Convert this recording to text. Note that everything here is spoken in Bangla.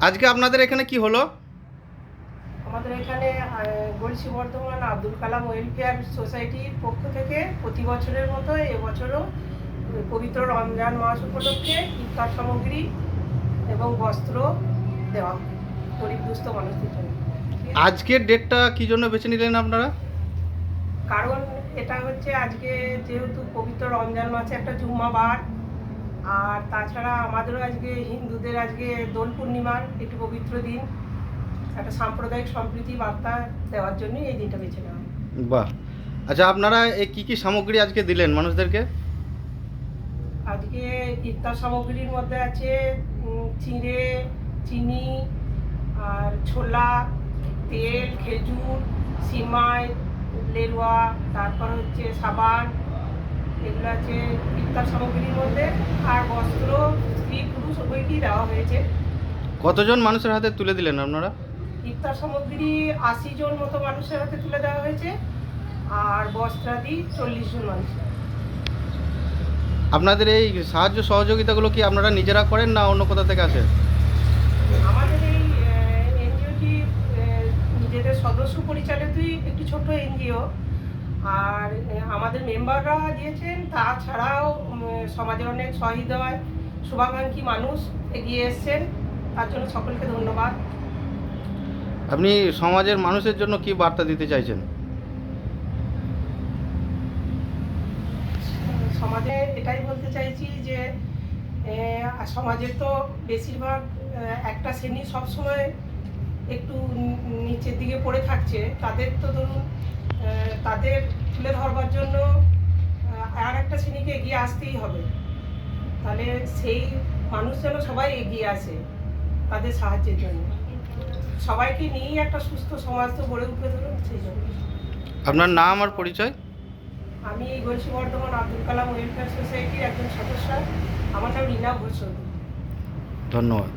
আজকে আপনাদের এখানে কি হলো? আমাদের এখানে গলসি বর্ধমান আব্দুল কালাম ওয়েলফেয়ার সোসাইটির পক্ষ থেকে প্রতি বছরের মতো এবছরও পবিত্র রমজান মাস উপলক্ষে ইফতার সামগ্রী এবং বস্ত্র দেওয়া হয় গরিব দুস্থ মানুষদের জন্য। আজকের ডেটটা কি জন্য বেছে নিলেন আপনারা? কারণ এটা হচ্ছে আজকে যেহেতু পবিত্র রমজান মাসে একটা জুম্মাবার, আর তাছাড়া আমাদেরও আজকে হিন্দুদের আজকে দোল পূর্ণিমার একটি পবিত্র দিন, একটা সাম্প্রদায়িক সম্প্রীতি বার্তা দেওয়ার জন্যই এই দিনটা বেছে নেওয়া। বাহ। আচ্ছা, আপনারা এই কী সামগ্রী আজকে দিলেন মানুষদেরকে? আজকে ইফতার সামগ্রীর মধ্যে আছে চিঁড়ে, চিনি, আর ছোলা, তেল, খেজুর, সিমাই, লেরুয়া, তারপর হচ্ছে সাবান, এগুলো আছে ইফতার সামগ্রীর মধ্যে। আর বস্ত্র স্ত্রী পুরুষ উভয়কেই দেওয়া হয়েছে। কতজন মানুষের হাতে তুলে দিলেন আপনারা? ইফতার সামগ্রী 80 জন মতো মানুষের হাতে তুলে দেওয়া হয়েছে, আর বস্ত্রাদি 40 জন মানুষ। আপনাদের এই সাহায্য সহযোগিতাগুলো কি আপনারা নিজেরা করেন না অন্য কোথা থেকে আসে? আমাদের এই এনজিওটি নিজেদের সদস্য পরিচালিতই একটি ছোট্ট এনজিও, আর আমাদের মেম্বাররা দিয়েছেন। তাছাড়াও সমাজের অনেক সহৃদয় শুভাকাঙ্ক্ষী মানুষ এগিয়ে এসছেন, তার জন্য সকলকে ধন্যবাদ। আপনি সমাজের মানুষের জন্য কি বার্তা দিতে চাইছেন? সমাজে এটাই বলতে চাইছি যে সমাজে তো বেশিরভাগ একটা শ্রেণী সবসময় একটু নিচের দিকে পড়ে থাকছে। তাদের তো ধরুন তাদের তুলে ধরবার জন্য আর একটা শ্রেণীকে এগিয়ে আসতেই হবে। তাহলে সেই মানুষ যেন সবাই এগিয়ে আসে তাদের সাহায্যের জন্য। সবাইকে নিয়েই একটা সুস্থ সমাজ তো গড়ে উঠবে, ধরুন সেই জন্য। আপনার নাম আর পরিচয়? আমি গলসি বর্ধমান আব্দুল কালাম ওয়েলফেয়ার সোসাইটির একজন সদস্য। আমার নাম রীনা ঘোষ। ধন্যবাদ।